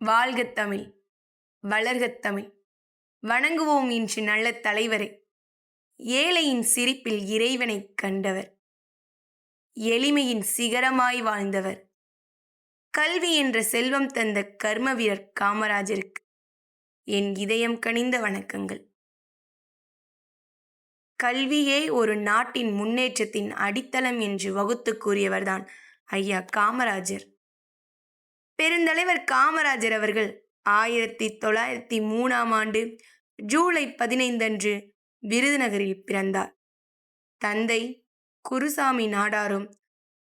வாழ்கத் தமிழ், வளர்கத் தமிழ், வணங்குவோம் இன்று நல்ல தலைவரை. ஏழையின் சிரிப்பில் இறைவனைக் கண்டவர், எளிமையின் சிகரமாய் வாழ்ந்தவர், கல்வி என்ற செல்வம் தந்த கர்ம வீரர் காமராஜருக்கு என் இதயம் கனிந்த வணக்கங்கள். கல்வியே ஒரு நாட்டின் முன்னேற்றத்தின் அடித்தளம் என்று வகுத்து கூறியவர்தான் ஐயா காமராஜர். பெருந்தலைவர் காமராஜர் அவர்கள் 1903 ஜூலை 15 அன்று விருதுநகரில் பிறந்தார். தந்தை குருசாமி நாடாரும்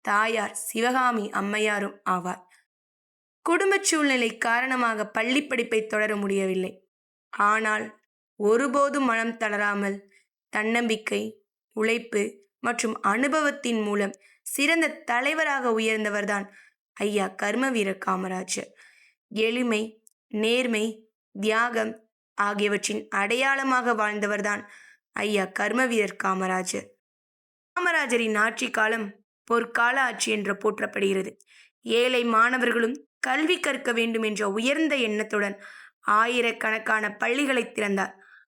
தாயார் சிவகாமி அம்மையாரும் ஆவார். குடும்ப சூழ்நிலை காரணமாக பள்ளி படிப்பை தொடர முடியவில்லை. ஆனால் ஒருபோதும் மனம் தளராமல் தன்னம்பிக்கை, உழைப்பு மற்றும் அனுபவத்தின் மூலம் சிறந்த தலைவராக உயர்ந்தவர்தான் ஐயா கர்மவீரர் காமராஜர். எளிமை, நேர்மை, தியாகம் ஆகியவற்றின் அடையாளமாக வாழ்ந்தவர்தான் ஐயா கர்மவீரர் காமராஜர். காமராஜரின் ஆட்சி காலம் பொற்கால ஆட்சி என்று போற்றப்படுகிறது. ஏழை மாணவர்களும் கல்வி கற்க வேண்டும் என்ற உயர்ந்த எண்ணத்துடன் ஆயிரக்கணக்கான பள்ளிகளை திறந்தார்.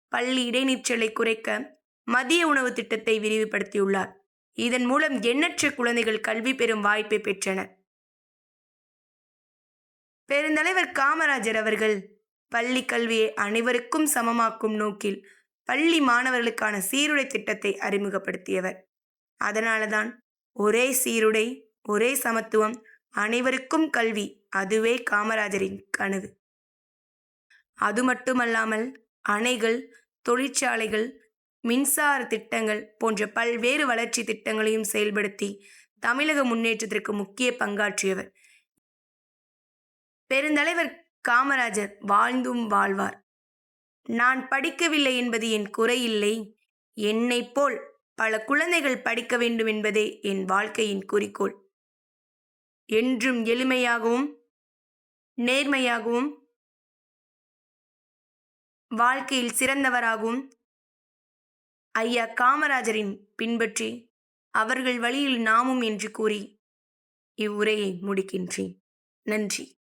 பள்ளி இடைநிற்றலை குறைக்க மதிய உணவு திட்டத்தை விரிவுபடுத்தியுள்ளார். இதன் மூலம் எண்ணற்ற குழந்தைகள் கல்வி பெறும் வாய்ப்பை பெற்றனர். பெருந்தலைவர் காமராஜர் அவர்கள் பள்ளி கல்வியை அனைவருக்கும் சமமாக்கும் நோக்கில் பள்ளி மாணவர்களுக்கான சீருடை திட்டத்தை அறிமுகப்படுத்தியவர். அதனால்தான் ஒரே சீருடை, ஒரே சமத்துவம், அனைவருக்கும் கல்வி, அதுவே காமராஜரின் கனவு. அது மட்டுமல்லாமல் அணைகள், தொழிற்சாலைகள், மின்சார திட்டங்கள் போன்ற பல்வேறு வளர்ச்சி திட்டங்களையும் செயல்படுத்தி தமிழக முன்னேற்றத்திற்கு முக்கிய பங்காற்றியவர். பெருந்தலைவர் காமராஜர் வாழ்ந்தும் வாழ்வார். நான் படிக்கவில்லை என்பது என் குறையில்லை, என்னைப் போல் பல குழந்தைகள் படிக்க வேண்டும் என்பதே என் வாழ்க்கையின் குறிக்கோள். என்றும் எளிமையாகவும் நேர்மையாகவும் வாழ்க்கையில் சிறந்தவராகவும் ஐயா காமராஜரின் பின்பற்றி அவர்கள் வழியில் நாமும் என்று கூறி இவ்வுரையை முடிக்கின்றேன். நன்றி.